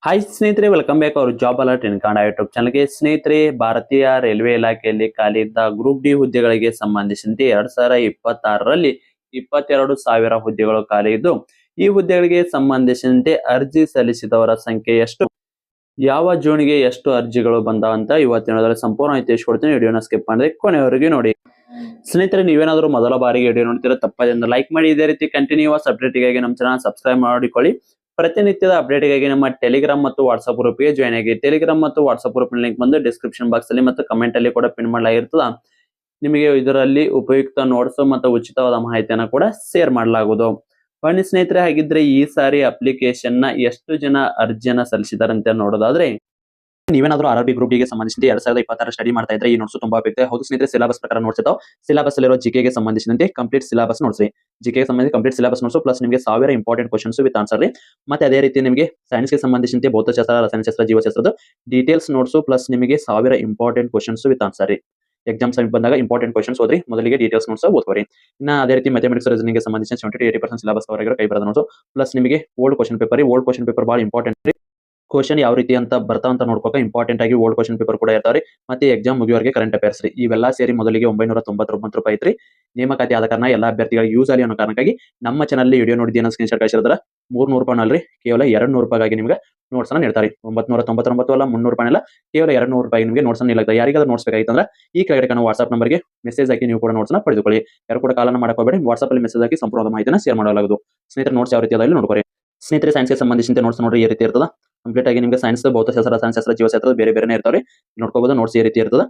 Hi ಸ್ನೇಹಿತರೆ, welcome back hour job alert ಇನ್ Kannada YouTube ಚಾನಲ್ಗೆ. ಸ್ನೇಹಿತರೆ, ಭಾರತೀಯ ರೈಲ್ವೆ ಇಲಾಖೆಯಲ್ಲಿ ಖಾಲಿ ಇದ್ದ ಗ್ರೂಪ್ ಡಿ ಹುದ್ದೆಗಳಿಗೆ ಸಂಬಂಧಿಸಿದಂತೆ 2026ರಲ್ಲಿ 22,000 ಹುದ್ದೆಗಳು ಖಾಲಿ ಇದ್ದು, ಈ ಹುದ್ದೆಗಳಿಗೆ ಸಂಬಂಧಿಸಿದಂತೆ ಅರ್ಜಿ ಸಲ್ಲಿಸಿದವರ ಸಂಖ್ಯೆ ಎಷ್ಟು, ಯಾವ ಜೂನ್ಗೆ ಎಷ್ಟು ಅರ್ಜಿಗಳು ಬಂದಾವಂತ ಇವತ್ತಿನ ಸಂಪೂರ್ಣ ತಿಳಿಸ್ಕೊಡ್ತೀನಿ. ವಿಡಿಯೋನ ಸ್ಕಿಪ್ ಮಾಡಿದ್ರೆ ಕೊನೆಯವರೆಗೆ ನೋಡಿ. ಸ್ನೇಹಿತರೆ, ನೀವೇನಾದ್ರೂ ಮೊದಲ ಬಾರಿಗೆ ವಿಡಿಯೋ ನೋಡ್ತೀರಾ ತಪ್ಪದಿಂದ ಲೈಕ್ ಮಾಡಿ. ಇದೇ ರೀತಿ ಕಂಟಿನ್ಯೂಸ್ ಅಪ್ಡೇಟ್ಗಾಗಿ ನಮ್ಮ ಚಾನಲ್ ಸಬ್ಸ್ಕ್ರೈಬ್ ಮಾಡಿಕೊಳ್ಳಿ. ಪ್ರತಿನಿತ್ಯದ ಅಪ್ಡೇಟ್ಗಾಗಿ ನಮ್ಮ ಟೆಲಿಗ್ರಾಮ್ ಮತ್ತು ವಾಟ್ಸ್ಆಪ್ ಗ್ರೂಪ್ಗೆ ಜಾಯ್ನ್ ಆಗಿ. ಟೆಲಿಗ್ರಾಮ್ ಮತ್ತು ವಾಟ್ಸ್ಆಪ್ ಗ್ರೂಪ್ ಲಿಂಕ್ ಬಂದು ಡಿಸ್ಕ್ರಿಪ್ಷನ್ ಬಾಕ್ಸ್ ಅಲ್ಲಿ ಮತ್ತು ಕಮೆಂಟ್ ಅಲ್ಲಿ ಕೂಡ ಪಿನ್ ಮಾಡಲಾಗಿರ್ತದ. ನಿಮಗೆ ಇದರಲ್ಲಿ ಉಪಯುಕ್ತ ನೋಟ್ಸ್ ಮತ್ತು ಉಚಿತವಾದ ಮಾಹಿತಿಯನ್ನು ಕೂಡ ಶೇರ್ ಮಾಡಲಾಗುವುದು. ಬನ್ನಿ ಸ್ನೇಹಿತರೆ, ಹಾಗಿದ್ರೆ ಈ ಸಾರಿ ಅಪ್ಲಿಕೇಶನ್ ನ ಎಷ್ಟು ಜನ ಅರ್ಜಿಯನ್ನ ಸಲ್ಲಿಸಿದ್ದಾರೆ ಅಂತ ನೋಡೋದಾದ್ರೆ, ನೀವೇನಾದ್ರೂ ಆರ್ಆರ್ಬಿ ಗ್ರೂಪ್ ಗೆ ಸಂಬಂಧಿಸಿದಂತೆ 2026 ಸ್ಟಡಿ ಮಾಡ್ತಾ ಇದ್ರೆ ಈ ನೋಟ್ಸ್ ತುಂಬಾ ಉಪಯುಕ್ತ. ಹೌದು ಸ್ನೇಹಿತರೆ, ಸಿಲೆಬಸ್ ಪ್ರಕಾರ ನೋಟ್ಸ್ ಇದಾವೆ. ಸಿಲೆಬಸ್ ಅಲ್ಲಿರೋ ಜಿಕೆಗೆ ಸಂಬಂಧಿಸಿದಂತೆ ಕಂಪ್ಲೀಟ್ ಸಿಲೆಬಸ್ ನೋಟ್ಸ್ ರೀ. ಜಿಕೆಗೆ ಸಂಬಂಧಿಸಿದ ಕಂಪ್ಲೀಟ್ ಸಿಲೆಬಸ್ ನೋಟ್ಸ್ ಪ್ಲಸ್ ನಿಮಗೆ 1000 ಇಂಪಾರ್ಟೆಂಟ್ ಕ್ವಶನ್ಸ್ ವಿತ್ ಆನ್ಸರ್ ರೀ. ಮತ್ತೆ ಅದೇ ರೀತಿ ನಿಮಗೆ ಸೈನ್ಸ್ ಗೆ ಸಂಬಂಧಿಸಿದಂತೆ ಭೌತಶಾಸ್ತ್ರ, ರಸಾಯನಶಾಸ್ತ್ರ, ಜೀವಶಾಸ್ತ್ರದ ಡೀಟೇಲ್ಸ್ ನೋಟ್ಸ್ ಪ್ಲಸ್ ನಿಮಗೆ 1000 ಇಂಪಾರ್ಟೆಂಟ್ ಕ್ವಶನ್ಸ್ ವಿತ್ ಆನ್ಸರ್ ರೀ. ಎಕ್ಸಾಮ್ ಸಮೀಪ ಬಂದಾಗ ಇಂಪಾರ್ಟೆಂಟ್ ಕ್ವಶನ್ಸ್ ಓದ್ರಿ, ಮೊದಲಿಗೆ ಡೀಟೇಲ್ಸ್ ನೋಟ್ಸ್ ಓದ್ಕೋರಿ. ಇನ್ನ ಅದೇ ರೀತಿ ಮ್ಯಾಥಮೆಟಿಕ್ಸ್ ರೀಸನಿಂಗ್ ಗೆ ಸಂಬಂಧಿಸಿದ 70-80% ಸಿಲೆಬಸ್ ಕವರ್ ಆಗಿರೋ ಕೈ ಬರದ ನೋಟ್ಸ್ ಪ್ಲಸ್ ನಿಮಗೆ old question paper. Old question paper ಬಹಳ ಇಂಪಾರ್ಟೆಂಟ್ ರೀ. ಕ್ವಶನ್ ಯಾವ ರೀತಿ ಅಂತ ಬರ್ತಾವ ಅಂತ ನೋಡ್ಕೋಕ ಇಂಪಾರ್ಟೆಂಟ್ ಆಗಿ ಓಲ್ಡ್ ಕ್ವಶನ್ ಪೇಪರ್ ಕೂಡ ಇರ್ತಾವ್ರಿ. ಮತ್ತೆ ಎಕ್ಸಾಮ್ ಮುಗಿಯೋವರೆಗೆ ಕರೆಂಟ್ ಅಫೇರ್ಸ್ ರೀ. ಇವೆಲ್ಲ ಸೇರಿ ಮೊದಲಿಗೆ 999 ರೂಪಾಯಿ ಐತ್ರಿ. ನೇಮಕಾತಿ ಆದ ಕಾರಣ ಎಲ್ಲಾ ಅಭ್ಯರ್ಥಿಗಳಿಗೆ ಯೂಸ್ ಆಗಲಿ ಅನ್ನೋ ಕಾರಣಕ್ಕಾಗಿ ನಮ್ಮ ಚಾನಲ್ ವಿಡಿಯೋ ನೋಡಿ ಏನೋ ಸ್ಕ್ರೀನ್ ಶಾಟ್ ಕಳಿಸಿದ್ರೆ 300 ರೂಪಾಯಿ ಅಲ್ರಿ, ಕೇವಲ 200 ರೂಪಾಯಿಗಾಗಿ ನಿಮ್ಗೆ ನೋಟ್ಸ್ ಅನ್ನ ನೀಡ್ತಾರೆ. 999 ಅಲ್ಲ, 300 ರೂಪಾಯಿ ಅಲ್ಲ, ಕೇವಲ 200 ರೂಪಾಯಿ ನಿಮಗೆ ನೋಟ್ಸ್ ಅನ್ನ ನೀಡಲಾಗ್ತದೆ. ಯಾರಿಗಾದ್ರೂ ನೋಟ್ಸ್ ಬೇಕಾಗಿತ್ತಂದ್ರೆ ಈ ಕೆಳಗಡೆ ಕಾಣುವ ವಾಟ್ಸ್ಆಪ್ ನಂಬರ್ಗೆ ಮೆಸೇಜ್ ಹಾಕಿ ನೀವು ಕೂಡ ನೋಟ್ಸ್ ಅನ್ನ ಪಡೆದುಕೊಳ್ಳಿ. ಯಾರು ಕೂಡ ಕಾಲನ್ನ ಮಾಡಕ್ ಹೋಗಬೇಡಿ, ವಾಟ್ಸ್ಆಪ್ ಅಲ್ಲಿ ಮೆಸೇಜ್ ಹಾಕಿ ಸಂಪೂರ್ಣ ಮಾಹಿತಿನ ಶೇರ್ ಮಾಡಲಾಗುವುದು. ಸ್ನೇಹಿತರೆ, ನೋಟ್ಸ್ ಯಾವ ರೀತಿ ಅದ ಇಲ್ಲಿ ನೋಡ್ಕೊರಿ. ಸ್ನೇಹಿತರೆ, ಸೈನ್ಸ್ ಗೆ ಸಂಬಂಧಿಸಿದಂತೆ ನೋಟ್ಸ್ ನೋಡ್ರಿ ಈ ರೀತಿ ಇರ್ತದ. ಕಂಪ್ಲೀಟ್ ಆಗಿ ನಿಮಗೆ ಸೈನ್ಸ್, ಭೌತಶಾಸ್ತ್ರ, ರಸಾಯನಶಾಸ್ತ್ರ, ಜೀವಶಾಸ್ತ್ರ ಬೇರೆ ಬೇರೆನೇ ಇರ್ತಾವ್ರಿ. ನೋಡ್ಕೋಬಹುದು ನೋಟ್ಸ್ ಈ ರೀತಿ ಇರ್ತದ.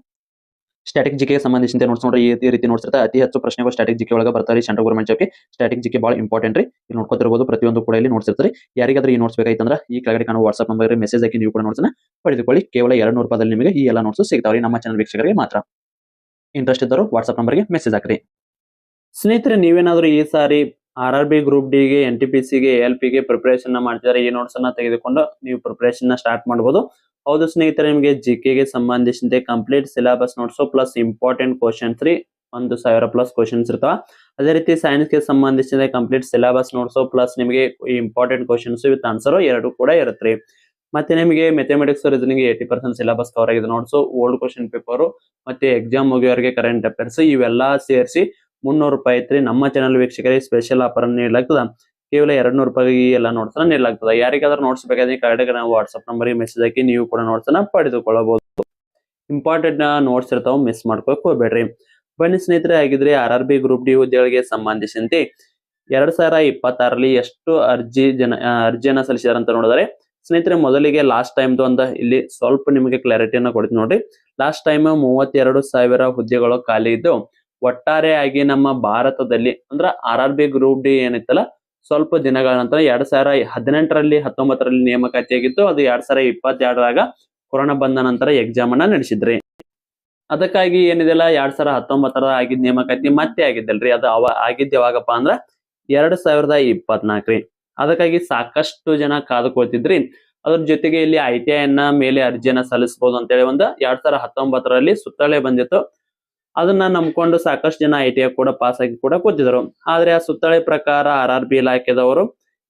ಸ್ಟ್ಯಾಟಿಕ್ ಜಿಕೆ ಸಂಬಂಧಿಸಿದಂತೆ ನೋಟ್ಸ್ ನೋಡ್ರಿ ಈ ರೀತಿ ನೋಟ್ಸ್ ಇರುತ್ತೆ. ಅತಿ ಹೆಚ್ಚು ಪ್ರಶ್ನೆಗಳು ಸ್ಟ್ಯಾಟಿಕ್ ಜಿಕೆ ಒಳಗೆ ಬರ್ತಾರೆ. ಸೆಂಟ್ರಲ್ ಗವರ್ನಮೆಂಟ್ ಜಾಬ್ಗೆ ಸ್ಟ್ಯಾಟಿಕ್ ಜಿಕೆ ಬಹಳ ಇಂಪಾರ್ಟೆಂಟ್ ರೀ. ಇಲ್ಲಿ ನೋಡ್ಕೊತಿರಬಹುದು ಪ್ರತಿಯೊಂದು ಕೂಡ ಇಲ್ಲಿ ನೋಟ್ಸ್ ಇರ್ತಾರೆ. ಯಾರಿಗಾದ್ರೂ ಈ ನೋಟ್ಸ್ ಬೇಕಾಯ್ತಂದ್ರೆ ಈ ಕೆಳಗಡೆ ಕಾಣುವ ವಾಟ್ಸ್ಆಪ್ ನಂಬರ್ ಮೆಸೇಜ್ ಹಾಕಿ ನೀವು ಕೂಡ ನೋಟ್ಸ್ ಅನ್ನ ಪಡೆದುಕೊಳ್ಳಿ. ಕೇವಲ 200 ರೂಪಾಯಿದಲ್ಲಿ ನಿಮಗೆ ಈ ಎಲ್ಲ ನೋಟ್ಸ್ ಸಿಗ್ತಾವ್ರಿ. ನಮ್ಮ ಚಾನಲ್ ವೀಕ್ಷಕರಿಗೆ ಮಾತ್ರ. ಇಂಟ್ರೆಸ್ಟ್ ಇದ್ದರು ವಾಟ್ಸ್ಆಪ್ ನಂಬರ್ಗೆ ಮೆಸೇಜ್ ಹಾಕ್ರಿ. ಸ್ನೇಹಿತರೆ, ನೀವೇನಾದ್ರೂ ಈ ಸಾರಿ ಆರ್ಆರ್ಬಿ ಗ್ರೂಪ್ ಡಿ ಗೆ, NTPC ಗೆ, ALP ಗೆ ಪ್ರಿಪರೇಷನ್ ಮಾಡ್ತಿದ್ದಾರೆ, ಈ ನೋಟ್ಸ್ ಅನ್ನ ತೆಗೆದುಕೊಂಡು ನೀವು ಪ್ರಿಪರೇಷನ್ ಸ್ಟಾರ್ಟ್ ಮಾಡಬಹುದು. ಹೌದು ಸ್ನೇಹಿತರೆ, ನಿಮಗೆ ಜಿಕೆ ಗೆ ಸಂಬಂಧಿಸಿದಂತೆ complete syllabus notes plus important questions ರೀ. 1000 ಪ್ಲಸ್ ಕ್ವಶನ್ಸ್ ಇರ್ತಾವ. ಅದೇ ರೀತಿ ಸೈನ್ಸ್ ಗೆ ಸಂಬಂಧಿಸಿದ ಕಂಪ್ಲೀಟ್ ಸಿಲೆಬಸ್ ನೋಟ್ಸ್ ಪ್ಲಸ್ ನಿಮಗೆ ಇಂಪಾರ್ಟೆಂಟ್ ಕ್ವಶನ್ಸ್ ವಿತ್ ಆನ್ಸರ್ ಎರಡು ಕೂಡ ಇರುತ್ತೆ. ಮತ್ತೆ ನಿಮಗೆ ಮ್ಯಾಥಮೆಟಿಕ್ಸ್ ರೀಸನಿಂಗ್ 80% ಸಿಲೆಬಸ್ ಕವರ್ ಆಗಿದೆ ನೋಟ್ಸ್, ಓಲ್ಡ್ ಕ್ವಶನ್ ಪೇಪರ್ ಮತ್ತೆ ಎಕ್ಸಾಮ್ ಮುಗಿಯೋವರೆಗೆ ಕರೆಂಟ್ ಅಫೇರ್ಸ್ ಇವೆಲ್ಲ ಸೇರಿಸಿ 300 ರೂಪಾಯಿ ಐತ್ರಿ. ನಮ್ಮ ಚಾನಲ್ ವೀಕ್ಷಕರಿಗೆ ಸ್ಪೆಷಲ್ ಆಫರ್ ನೀಡಲಾಗ್ತದ. ಕೇವಲ 200 ರೂಪಾಯಿ ಈ ಎಲ್ಲ ನೋಟ್ಸ್ ಅನ್ನ ನೀಡಲಾಗ್ತದೆ. ಯಾರಿಗಾದ್ರೂ ನೋಟ್ಸ್ ಬೇಕಾದ್ರೆ ಕೆಳಗಡೆ ನಾವು ವಾಟ್ಸ್ಆಪ್ ನಂಬರ್ಗೆ ಮೆಸೇಜ್ ಹಾಕಿ ನೀವು ಕೂಡ ನೋಟ್ಸ್ ಅನ್ನ ಪಡೆದುಕೊಳ್ಳಬಹುದು. ಇಂಪಾರ್ಟೆಂಟ್ ನೋಟ್ಸ್ ಇರ್ತಾವ, ಮಿಸ್ ಮಾಡ್ಕೋಕ್ ಹೋಗ್ಬೇಡ್ರಿ. ಬನ್ನಿ ಸ್ನೇಹಿತರೆ, ಆಗಿದ್ರೆ ಆರ್ಆರ್ಬಿ ಗ್ರೂಪ್ ಡಿ ಹುದ್ದೆಗಳಿಗೆ ಸಂಬಂಧಿಸಿದಂತೆ 2026ರಲ್ಲಿ ಎಷ್ಟು ಅರ್ಜಿಯನ್ನ ಸಲ್ಲಿಸಿದಾರೆ ಅಂತ ನೋಡಿದರೆ, ಸ್ನೇಹಿತರೆ ಮೊದಲಿಗೆ ಲಾಸ್ಟ್ ಟೈಮ್ದು ಅಂತ ಇಲ್ಲಿ ಸ್ವಲ್ಪ ನಿಮಗೆ ಕ್ಲಾರಿಟಿಯನ್ನ ಕೊಡ್ತೀನಿ ನೋಡ್ರಿ. ಲಾಸ್ಟ್ ಟೈಮ್ 32,000 ಹುದ್ದೆಗಳು ಖಾಲಿ ಇದ್ದು, ಒಟ್ಟಾರೆ ಆಗಿ ನಮ್ಮ ಭಾರತದಲ್ಲಿ ಅಂದ್ರ ಆರ್ಆರ್ಬಿ ಗ್ರೂಪ್ ಡಿ ಏನಿತ್ತಲ್ಲ, ಸ್ವಲ್ಪ ದಿನಗಳ ನಂತರ 2018ರಲ್ಲಿ 19ರಲ್ಲಿ ನೇಮಕಾತಿ ಆಗಿತ್ತು. ಅದು 2022ರಾಗ ಕೊರೋನಾ ಬಂದ ನಂತರ ಎಕ್ಸಾಮ್ ಅನ್ನ ನಡೆಸಿದ್ರಿ. ಅದಕ್ಕಾಗಿ ಏನಿದೆಲ್ಲ 2019ರ ಆಗಿದ್ ನೇಮಕಾತಿ ಮತ್ತೆ ಆಗಿದ್ದಲ್ರಿ. ಅದು ಆಗಿದ್ ಯಾವಾಗಪ್ಪ ಅಂದ್ರ 2024 ರೀ. ಅದಕ್ಕಾಗಿ ಸಾಕಷ್ಟು ಜನ ಕಾದುಕೊಳ್ತಿದ್ರಿ. ಅದ್ರ ಜೊತೆಗೆ ಇಲ್ಲಿ ITI ಅನ್ನ ಮೇಲೆ ಅರ್ಜಿಯನ್ನ ಸಲ್ಲಿಸಬಹುದು ಅಂತೇಳಿ ಒಂದು 2019ರಲ್ಲಿ ಸುತ್ತೋಲೆ ಬಂದಿತ್ತು. ಅದನ್ನ ನಂಬ್ಕೊಂಡು ಸಾಕಷ್ಟು ಜನ ITI ಕೂಡ ಪಾಸ್ ಆಗಿ ಕೂಡ ಕೂತಿದ್ರು. ಆದ್ರೆ ಆ ಸುತ್ತೋಲೆ ಪ್ರಕಾರ ಆರ್ಆರ್ಬಿ ಇಲಾಖೆದವರು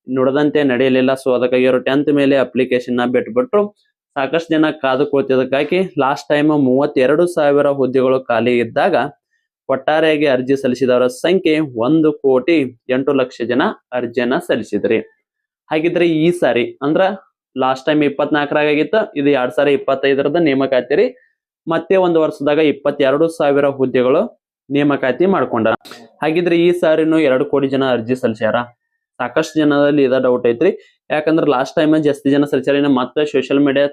ನುಡದಂತೆ ನಡೆಯಲಿಲ್ಲ. ಸೊ ಅದಕ್ಕಾಗಿ ಅವರು 10th ಮೇಲೆ ಅಪ್ಲಿಕೇಶನ್ ನ ಬಿಟ್ಬಿಟ್ರು. ಸಾಕಷ್ಟು ಜನ ಕಾದು ಕೂತಿದ್ದಕ್ಕಾಗಿ ಲಾಸ್ಟ್ ಟೈಮ್ 32,000 ಹುದ್ದೆಗಳು ಖಾಲಿ ಇದ್ದಾಗ ಒಟ್ಟಾರೆಯಾಗಿ ಅರ್ಜಿ ಸಲ್ಲಿಸಿದವರ ಸಂಖ್ಯೆ 1,08,00,000 ಜನ ಅರ್ಜಿಯನ್ನ ಸಲ್ಲಿಸಿದ್ರಿ. ಹಾಗಿದ್ರೆ ಈ ಸಾರಿ ಅಂದ್ರ ಲಾಸ್ಟ್ ಟೈಮ್ 24ರಾಗ ಆಗಿತ್ತು, ಇದು 2025ರದ ನೇಮಕಾತಿ ರೀ. ಮತ್ತೆ ಒಂದು ವರ್ಷದಾಗ 22,000 ಹುದ್ದೆಗಳು ನೇಮಕಾತಿ ಮಾಡ್ಕೊಂಡಾರ. ಹಾಗಿದ್ರೆ ಈ ಸಾರಿನೂ 2 ಕೋಟಿ ಜನ ಅರ್ಜಿ ಸಲ್ಲಿಸ್ಯಾರ. ಸಾಕಷ್ಟು ಜನದಲ್ಲಿ ಇದ ಡೌಟ್ ಐತ್ರಿ. ಯಾಕಂದ್ರೆ ಲಾಸ್ಟ್ ಟೈಮ್ ಜಾಸ್ತಿ ಜನ ಸಲ್ಲಿಸ್ಯಾರ. ಮತ್ತೆ ಸೋಷಿಯಲ್ ಮೀಡಿಯಾ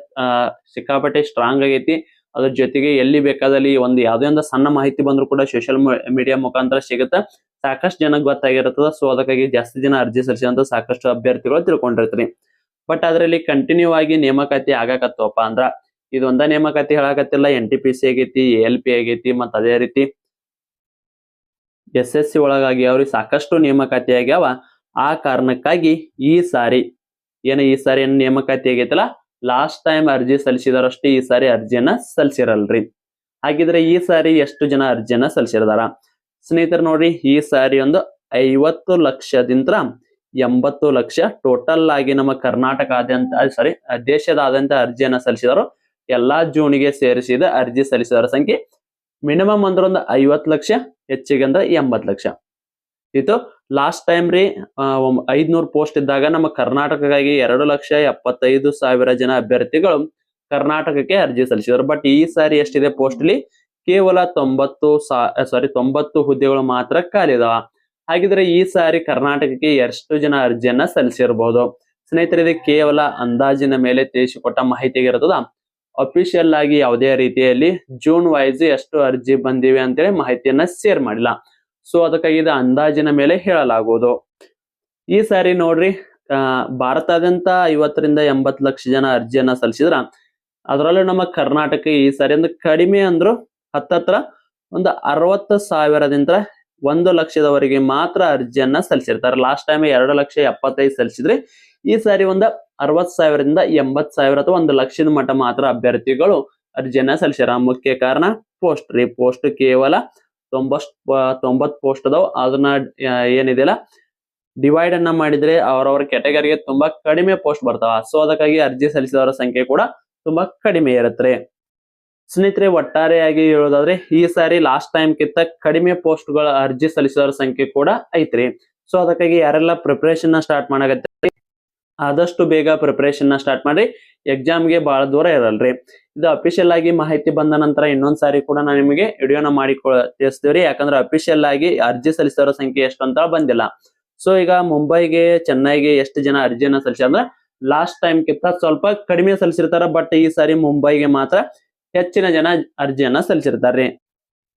ಸಿಕ್ಕಾಪಟ್ಟೆ ಸ್ಟ್ರಾಂಗ್ ಆಗೈತಿ. ಅದ್ರ ಜೊತೆಗೆ ಎಲ್ಲಿ ಬೇಕಾದಲ್ಲಿ ಯಾವುದೇ ಒಂದು ಸಣ್ಣ ಮಾಹಿತಿ ಬಂದ್ರು ಕೂಡ ಸೋಷಿಯಲ್ ಮೀಡಿಯಾ ಮುಖಾಂತರ ಸಿಗುತ್ತೆ. ಸಾಕಷ್ಟು ಜನಕ್ಕೆ ಗೊತ್ತಾಗಿರ್ತದ. ಸೊ ಅದಕ್ಕಾಗಿ ಜಾಸ್ತಿ ಜನ ಅರ್ಜಿ ಸಲ್ಲಿಸಿದಂತ ಸಾಕಷ್ಟು ಅಭ್ಯರ್ಥಿಗಳು ತಿಳ್ಕೊಂಡಿರ್ತೀರಿ. ಬಟ್ ಅದರಲ್ಲಿ ಕಂಟಿನ್ಯೂ ಆಗಿ ನೇಮಕಾತಿ ಆಗಾಕತ್ತವಪ್ಪ ಅಂದ್ರ, ಇದೊಂದ ನೇಮಕಾತಿ ಹೇಳಾಕತ್ತಿಲ್ಲ. NTPC ಆಗೈತಿ, ALP ಆಗೈತಿ, ಮತ್ತ ಅದೇ ರೀತಿ SSC ಒಳಗಾಗಿ ಅವ್ರಿಗೆ ಸಾಕಷ್ಟು ನೇಮಕಾತಿ ಆಗ್ಯಾವ. ಆ ಕಾರಣಕ್ಕಾಗಿ ಈ ಸಾರಿ ಏನ್ ನೇಮಕಾತಿ ಆಗೈತಲ್ಲ, ಲಾಸ್ಟ್ ಟೈಮ್ ಅರ್ಜಿ ಸಲ್ಲಿಸಿದರಷ್ಟೇ ಈ ಸಾರಿ ಅರ್ಜಿಯನ್ನ ಸಲ್ಲಿಸಿರಲ್ರಿ. ಹಾಗಿದ್ರೆ ಈ ಸಾರಿ ಎಷ್ಟು ಜನ ಅರ್ಜಿಯನ್ನ ಸಲ್ಲಿಸಿರ್ತಾರ ಸ್ನೇಹಿತರು ನೋಡ್ರಿ. ಈ ಸಾರಿ ಒಂದು 50 ಲಕ್ಷದಿಂದ 80 ಲಕ್ಷ ಟೋಟಲ್ ಆಗಿ ನಮ್ಮ ಕರ್ನಾಟಕದಾದ್ಯಂತ ದೇಶದಾದ್ಯಂತ ಅರ್ಜಿಯನ್ನ ಸಲ್ಲಿಸಿದರು. ಎಲ್ಲಾ ಜೂನ್ಗೆ ಸೇರಿಸಿದ ಅರ್ಜಿ ಸಲ್ಲಿಸಿದವರ ಸಂಖ್ಯೆ ಮಿನಿಮಮ್ ಅಂದ್ರೆ ಒಂದು 50 ಲಕ್ಷ, ಹೆಚ್ಚಿಗೆ ಅಂದ್ರೆ 80 ಲಕ್ಷ. ಇದು ಲಾಸ್ಟ್ ಟೈಮ್ ರೀ 500 ಪೋಸ್ಟ್ ಇದ್ದಾಗ ನಮ್ಮ ಕರ್ನಾಟಕಕ್ಕಾಗಿ 2,75,000 ಜನ ಅಭ್ಯರ್ಥಿಗಳು ಕರ್ನಾಟಕಕ್ಕೆ ಅರ್ಜಿ ಸಲ್ಲಿಸಿದರು. ಬಟ್ ಈ ಸಾರಿ ಎಷ್ಟಿದೆ ಪೋಸ್ಟ್ ಅಲ್ಲಿ ಕೇವಲ 90 ಹುದ್ದೆಗಳು ಮಾತ್ರ ಖಾಲಿ ಇದಾವ. ಹಾಗಿದ್ರೆ ಈ ಸಾರಿ ಕರ್ನಾಟಕಕ್ಕೆ ಎಷ್ಟು ಜನ ಅರ್ಜಿಯನ್ನ ಸಲ್ಲಿಸಿರಬಹುದು? ಸ್ನೇಹಿತರೆ, ಇದು ಕೇವಲ ಅಂದಾಜಿನ ಮೇಲೆ ತಿಳಿಸಿಕೊಟ್ಟ ಮಾಹಿತಿಗಿರ್ತದ. ಅಫಿಷಿಯಲ್ ಆಗಿ ಯಾವುದೇ ರೀತಿಯಲ್ಲಿ ಜೂನ್ ವೈಸ್ ಎಷ್ಟು ಅರ್ಜಿ ಬಂದಿವೆ ಅಂತೇಳಿ ಮಾಹಿತಿಯನ್ನ ಶೇರ್ ಮಾಡಿಲ್ಲ. ಸೊ ಅದಕ್ಕಾಗಿ ಇದು ಅಂದಾಜಿನ ಮೇಲೆ ಹೇಳಲಾಗುವುದು. ಈ ಸಾರಿ ನೋಡ್ರಿ, ಭಾರತಾದ್ಯಂತ 50ರಿಂದ 80 ಲಕ್ಷ ಜನ ಅರ್ಜಿಯನ್ನ ಸಲ್ಲಿಸಿದ್ರ ಅದರಲ್ಲೂ ನಮ್ಮ ಕರ್ನಾಟಕ ಈ ಸಾರಿ ಅಂದ್ರೆ ಕಡಿಮೆ ಅಂದ್ರು ಹತ್ತತ್ರ ಒಂದು 60,000ದಿಂದ 1 ಲಕ್ಷದವರೆಗೆ ಮಾತ್ರ ಅರ್ಜಿಯನ್ನ ಸಲ್ಲಿಸಿರ್ತಾರೆ. ಲಾಸ್ಟ್ ಟೈಮ್ 2,75,000 ಸಲ್ಲಿಸಿದ್ರೆ ಈ ಸಾರಿ ಒಂದು 60,000ರಿಂದ 80,000 ಅಥವಾ 1 ಲಕ್ಷದ ಮಟ್ಟ ಮಾತ್ರ ಅಭ್ಯರ್ಥಿಗಳು ಅರ್ಜಿಯನ್ನ ಸಲ್ಲಿಸ್ಯಾರ. ಮುಖ್ಯ ಕಾರಣ ಪೋಸ್ಟ್ ಕೇವಲ 90 ಪೋಸ್ಟ್ ಅದಾವ. ಅದನ್ನ ಏನಿದೆಯಲ್ಲ ಡಿವೈಡ್ ಅನ್ನ ಮಾಡಿದ್ರೆ ಅವರವರ ಕ್ಯಾಟಗರಿಗೆ ತುಂಬಾ ಕಡಿಮೆ ಪೋಸ್ಟ್ ಬರ್ತಾವ. ಸೊ ಅದಕ್ಕಾಗಿ ಅರ್ಜಿ ಸಲ್ಲಿಸಿದವರ ಸಂಖ್ಯೆ ಕೂಡ ತುಂಬಾ ಕಡಿಮೆ ಇರುತ್ತೆ. ಸ್ನೇಹಿತರೆ, ಒಟ್ಟಾರೆಯಾಗಿ ಹೇಳೋದಾದ್ರೆ ಈ ಸಾರಿ ಲಾಸ್ಟ್ ಟೈಮ್ ಕಿಂತ ಕಡಿಮೆ ಪೋಸ್ಟ್ ಗಳ ಅರ್ಜಿ ಸಲ್ಲಿಸಿದವರ ಸಂಖ್ಯೆ ಕೂಡ ಐತ್ರಿ. ಸೊ ಅದಕ್ಕಾಗಿ ಯಾರೆಲ್ಲ ಪ್ರಿಪರೇಷನ್ ಸ್ಟಾರ್ಟ್ ಮಾಡಕತ್ತೀರಿ ಆದಷ್ಟು ಬೇಗ ಪ್ರಿಪರೇಷನ್ ಸ್ಟಾರ್ಟ್ ಮಾಡ್ರಿ. ಎಕ್ಸಾಮ್ಗೆ ಬಹಳ ದೂರ ಇರಲ್ರಿ. ಇದು ಅಫಿಷಿಯಲ್ ಆಗಿ ಮಾಹಿತಿ ಬಂದ ನಂತರ ಇನ್ನೊಂದ್ ಸಾರಿ ಕೂಡ ನಾನು ನಿಮಗೆ ವಿಡಿಯೋನ ಮಾಡಿ ತಿಳಿಸ್ತೀವ್ರಿ. ಯಾಕಂದ್ರೆ ಅಫಿಷಿಯಲ್ ಆಗಿ ಅರ್ಜಿ ಸಲ್ಲಿಸಿದವರ ಸಂಖ್ಯೆ ಎಷ್ಟು ಅಂತ ಬಂದಿಲ್ಲ. ಸೊ ಈಗ ಮುಂಬೈಗೆ, ಚೆನ್ನೈಗೆ ಎಷ್ಟು ಜನ ಅರ್ಜಿಯನ್ನ ಸಲ್ಲಿಸಿದ್ರೆ ಲಾಸ್ಟ್ ಟೈಮ್ ಕಿಂತ ಸ್ವಲ್ಪ ಕಡಿಮೆ ಸಲ್ಲಿಸಿರ್ತಾರ. ಬಟ್ ಈ ಸಾರಿ ಮುಂಬೈಗೆ ಮಾತ್ರ ಹೆಚ್ಚಿನ ಜನ ಅರ್ಜಿಯನ್ನ ಸಲ್ಲಿಸಿರ್ತಾರ್ರಿ.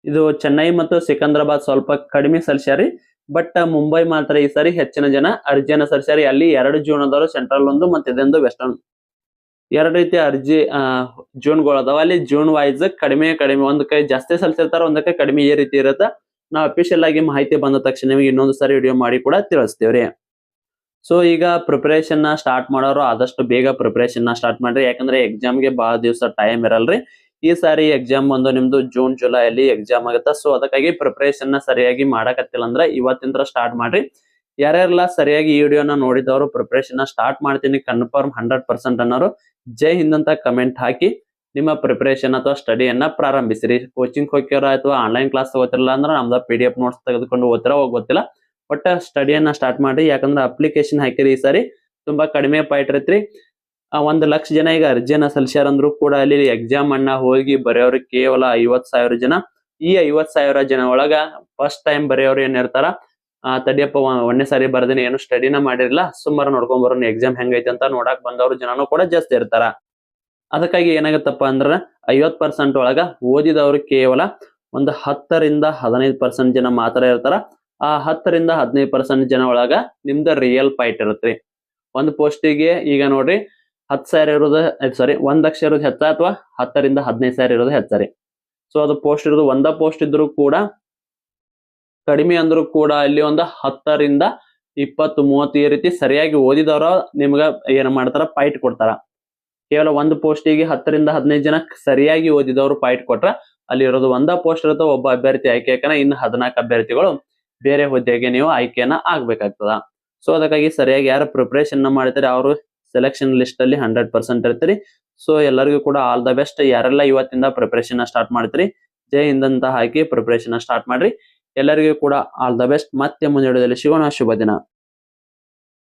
ಇದು ಚೆನ್ನೈ ಮತ್ತು ಸಿಕಂದ್ರಾಬಾದ್ ಸ್ವಲ್ಪ ಕಡಿಮೆ ಸಲ್ಲಿಸ್ಯಾರಿ. ಬಟ್ ಮುಂಬೈ ಮಾತ್ರ ಈ ಸಾರಿ ಹೆಚ್ಚಿನ ಜನ ಅರ್ಜಿಯನ್ನ ಸಲ್ಲಿಸ್ಯಾರಿ. ಅಲ್ಲಿ 2 ಜೂನ್ ಅದಾವ, ಸೆಂಟ್ರಲ್ ಒಂದು ಮತ್ತೆ ಇದೊಂದು ವೆಸ್ಟರ್ನ್. 2 ರೀತಿಯ ಅರ್ಜಿ ಜೂನ್ಗಳು ಅದಾವ. ಅಲ್ಲಿ ಜೂನ್ ವೈಸ್ ಕಡಿಮೆ ಒಂದಕ್ಕೆ ಜಾಸ್ತಿ ಸಲ್ಲಿಸಿರ್ತಾರ, ಒಂದಕ್ಕೆ ಕಡಿಮೆ ಈ ರೀತಿ ಇರುತ್ತೆ. ನಾವು ಅಫಿಷಿಯಲ್ ಆಗಿ ಮಾಹಿತಿ ಬಂದ ತಕ್ಷಣ ನಿಮಗೆ ಇನ್ನೊಂದು ಸಾರಿ ವಿಡಿಯೋ ಮಾಡಿ ಕೂಡ ತಿಳಿಸ್ತೇವ್ರಿ. ಸೊ ಈಗ ಪ್ರಿಪರೇಷನ್ ಸ್ಟಾರ್ಟ್ ಮಾಡೋರು ಆದಷ್ಟು ಬೇಗ ಪ್ರಿಪರೇಷನ್ ಸ್ಟಾರ್ಟ್ ಮಾಡ್ರಿ. ಯಾಕಂದ್ರೆ ಎಕ್ಸಾಮ್ಗೆ ಬಹಳ ದಿವಸ ಟೈಮ್ ಇರಲ್ರಿ. ಈ ಸಾರಿ ಎಕ್ಸಾಮ್ ಒಂದು ನಿಮ್ದು ಜೂನ್ ಜುಲೈ ಅಲ್ಲಿ ಎಕ್ಸಾಮ್ ಆಗುತ್ತೆ. ಸೊ ಅದಕ್ಕಾಗಿ ಪ್ರಿಪರೇಷನ್ ಸರಿಯಾಗಿ ಮಾಡಕತ್ತಿಲ್ಲ ಅಂದ್ರೆ ಇವತ್ತಿಂದ ಸ್ಟಾರ್ಟ್ ಮಾಡ್ರಿ. ಯಾರ್ಯಾರೆಲ್ಲ ಸರಿಯಾಗಿ ಈ ವಿಡಿಯೋನ ನೋಡಿದವರು ಪ್ರಿಪರೇಷನ್ ಸ್ಟಾರ್ಟ್ ಮಾಡ್ತೀನಿ ಕನ್ಫರ್ಮ್ 100% ಅನ್ನೋರು ಜೈ ಹಿಂದ್ ಅಂತ ಕಮೆಂಟ್ ಹಾಕಿ ನಿಮ್ಮ ಪ್ರಿಪರೇಷನ್ ಅಥವಾ ಸ್ಟಡಿಯನ್ನ ಪ್ರಾರಂಭಿಸಿರಿ. ಕೋಚಿಂಗ್ ಹೋಗ್ಯಾರ ಅಥವಾ ಆನ್ಲೈನ್ ಕ್ಲಾಸ್ ತಗೋತಿರಲ್ಲ ಅಂದ್ರೆ ನಮ್ದ PDF ನೋಟ್ಸ್ ತೆಗೆದುಕೊಂಡು ಓದ್ತಾರ ಗೊತ್ತಿಲ್ಲ, ಬಟ್ ಸ್ಟಡಿಯನ್ನ ಸ್ಟಾರ್ಟ್ ಮಾಡಿ. ಯಾಕಂದ್ರೆ ಅಪ್ಲಿಕೇಶನ್ ಹಾಕಿರಿ ಈ ಸಾರಿ ತುಂಬಾ ಕಡಿಮೆ ಪಾಯಿಂಟ್ ಇರತ್ರಿ. 1 ಲಕ್ಷ ಜನ ಈಗ ಅರ್ಜಿಯನ್ನ ಸಲ್ಲಿಸ್ಯಾರ ಅಂದ್ರೂ ಕೂಡ ಅಲ್ಲಿ ಎಕ್ಸಾಮ್ ಅನ್ನ ಹೋಗಿ ಬರೆಯೋರು ಕೇವಲ 50,000 ಜನ. ಈ 50,000 ಜನ ಒಳಗ ಫಸ್ಟ್ ಟೈಮ್ ಬರೆಯೋರು ಏನಿರ್ತಾರ, ತಡಿಯಪ್ಪ ಒಂದೇ ಸಾರಿ ಬರ್ದೇನೆ, ಏನು ಸ್ಟಡಿನ ಮಾಡಿರಲ್ಲ, ಸುಮಾರು ನೋಡ್ಕೊಂಡ್ ಬರೋಣ ಎಕ್ಸಾಮ್ ಹೆಂಗೈತಿ ಅಂತ ನೋಡಕ್ ಬಂದವ್ರ ಜನನು ಕೂಡ ಜಾಸ್ತಿ ಇರ್ತಾರ. ಅದಕ್ಕಾಗಿ ಏನಾಗತ್ತಪ್ಪ ಅಂದ್ರ 50% ಒಳಗ ಓದಿದವರು ಕೇವಲ ಒಂದು 10ರಿಂದ 15% ಜನ ಮಾತ್ರ ಇರ್ತಾರ. ಆ 10ರಿಂದ 15% ಜನ ಒಳಗ ನಿಮ್ದ ರಿಯಲ್ ಪಾಯಿಂಟ್ ಇರುತ್ತೆ. ಒಂದು ಪೋಸ್ಟಿಗೆ ಈಗ ನೋಡ್ರಿ 10,000 ಇರೋದು 1 ಲಕ್ಷ ಇರೋದು ಹೆಚ್ಚ ಅಥವಾ 10ರಿಂದ 15,000 ಇರೋದು ಹೆಚ್ಚರಿ. ಸೊ ಅದು ಪೋಸ್ಟ್ ಇರೋದು ಒಂದ ಪೋಸ್ಟ್ ಇದ್ರು ಕೂಡ ಕಡಿಮೆ ಅಂದ್ರೂ ಕೂಡ ಅಲ್ಲಿ ಒಂದು 10ರಿಂದ 20-30 ಈ ರೀತಿ ಸರಿಯಾಗಿ ಓದಿದವರು ನಿಮ್ಗ ಏನ್ ಮಾಡ್ತಾರ, ಪಾಯಿಂಟ್ ಕೊಡ್ತಾರ. ಕೇವಲ ಒಂದು ಪೋಸ್ಟಿಗೆ 10ರಿಂದ 15 ಜನ ಸರಿಯಾಗಿ ಓದಿದವರು ಪಾಯಿಂಟ್ ಕೊಟ್ರ ಅಲ್ಲಿ ಇರೋದು ಒಂದ ಪೋಸ್ಟ್ ಇರುತ್ತೆ. ಒಬ್ಬ ಅಭ್ಯರ್ಥಿ ಆಯ್ಕೆ ಇನ್ನು 14 ಅಭ್ಯರ್ಥಿಗಳು ಬೇರೆ ಹುದ್ದೆಗೆ ನೀವು ಆಯ್ಕೆಯನ್ನ ಆಗ್ಬೇಕಾಗ್ತದ. ಸೊ ಅದಕ್ಕಾಗಿ ಸರಿಯಾಗಿ ಯಾರು ಪ್ರಿಪರೇಷನ್ ಮಾಡ್ತಾರೆ ಅವರು ಸೆಲೆಕ್ಷನ್ ಲಿಸ್ಟ್ ಅಲ್ಲಿ 100% ಇರ್ತೀರಿ. ಸೊ ಎಲ್ಲರಿಗೂ ಕೂಡ ಆಲ್ ದ ಬೆಸ್ಟ್. ಯಾರೆಲ್ಲ ಇವತ್ತಿಂದ ಪ್ರಿಪರೇಷನ್ ಸ್ಟಾರ್ಟ್ ಮಾಡ್ತೀರಿ ಜೈ ಹಿಂದ್ ಅಂತ ಹಾಕಿ ಪ್ರಿಪರೇಷನ್ ಸ್ಟಾರ್ಟ್ ಮಾಡ್ರಿ. ಎಲ್ಲರಿಗೂ ಕೂಡ ಆಲ್ ದ ಬೆಸ್ಟ್. ಮತ್ತೆ ಮುಂದೆ ವಿಡಿಯೋದಲ್ಲಿ ಸಿಗೋಣ. ಶುಭ ದಿನ.